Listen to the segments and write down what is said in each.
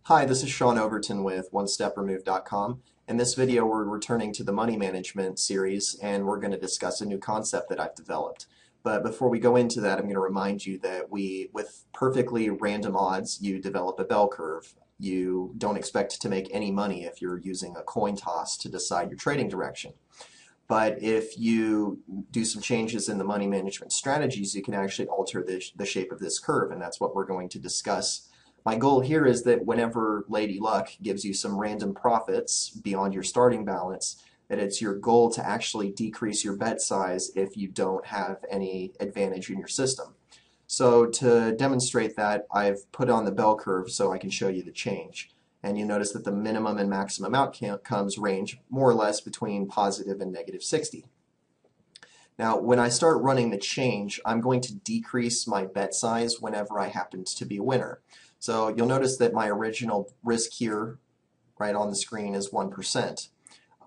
Hi, this is Sean Overton with OneStepRemove.com. In this video, we're returning to the money management series, and we're going to discuss a new concept that I've developed. But before we go into that, I'm going to remind you that with perfectly random odds, you develop a bell curve. You don't expect to make any money if you're using a coin toss to decide your trading direction. But if you do some changes in the money management strategies, you can actually alter the shape of this curve, and that's what we're going to discuss. My goal here is that whenever Lady Luck gives you some random profits beyond your starting balance, that it's your goal to actually decrease your bet size if you don't have any advantage in your system. So to demonstrate that, I've put on the bell curve so I can show you the change. And you notice that the minimum and maximum outcomes range more or less between positive and negative 60. Now, when I start running the change, I'm going to decrease my bet size whenever I happen to be a winner. So you'll notice that my original risk here, right on the screen, is 1%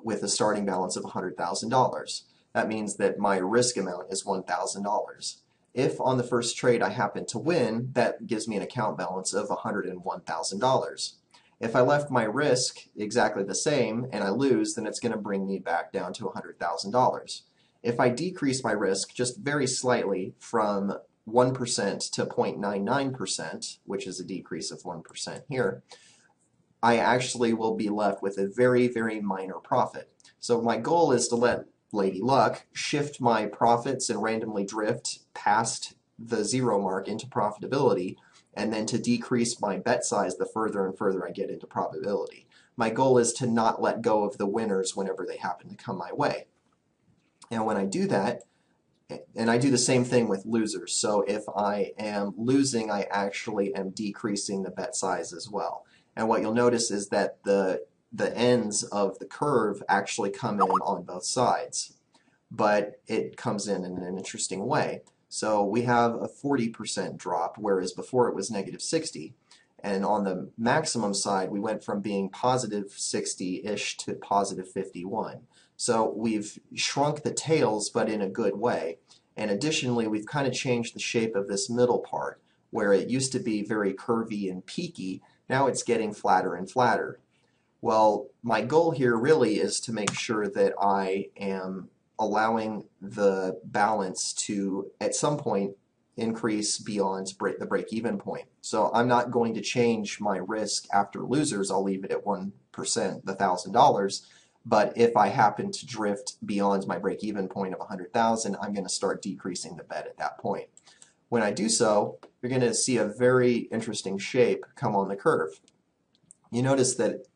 with a starting balance of $100,000. That means that my risk amount is $1,000. If on the first trade I happen to win, that gives me an account balance of $101,000. If I left my risk exactly the same and I lose, then it's going to bring me back down to $100,000. If I decrease my risk just very slightly from 1% to 0.99%, which is a decrease of 1% here, I actually will be left with a very, very minor profit. So my goal is to let Lady Luck shift my profits and randomly drift past the zero mark into profitability, and then to decrease my bet size the further and further I get into probability. My goal is to not let go of the winners whenever they happen to come my way. And when I do that, and I do the same thing with losers, so if I am losing, I actually am decreasing the bet size as well. And what you'll notice is that the ends of the curve actually come in on both sides, but it comes in an interesting way. So we have a 40% drop, whereas before it was negative 60. And on the maximum side, we went from being positive 60-ish to positive 51. So we've shrunk the tails, but in a good way. And additionally, we've kind of changed the shape of this middle part, where it used to be very curvy and peaky. Now it's getting flatter and flatter. Well, my goal here really is to make sure that I am allowing the balance to, at some point, increase beyond the break-even point. So I'm not going to change my risk after losers. I'll leave it at 1%, the $1,000. But if I happen to drift beyond my break-even point of 100,000, I'm going to start decreasing the bet at that point. When I do so, you're going to see a very interesting shape come on the curve. You notice that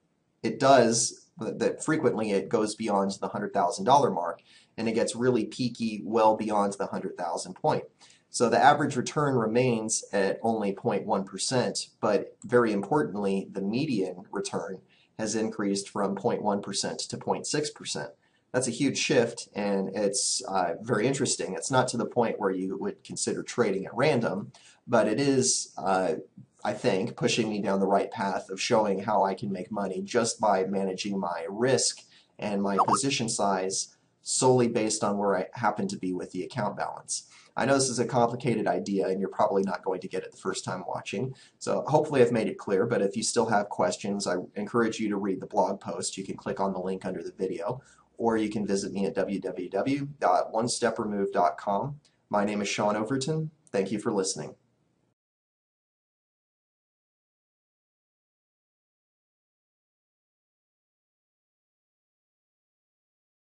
that frequently it goes beyond the $100,000 mark, and it gets really peaky well beyond the 100,000 point. So the average return remains at only 0.1%, but very importantly, the median return has increased from 0.1% to 0.6%. That's a huge shift, and it's very interesting. It's not to the point where you would consider trading at random, but it is, I think, pushing me down the right path of showing how I can make money just by managing my risk and my position size solely based on where I happen to be with the account balance. I know this is a complicated idea and you're probably not going to get it the first time watching, so hopefully I've made it clear, but if you still have questions, I encourage you to read the blog post. You can click on the link under the video, or you can visit me at www.onestepremove.com. My name is Sean Overton. Thank you for listening.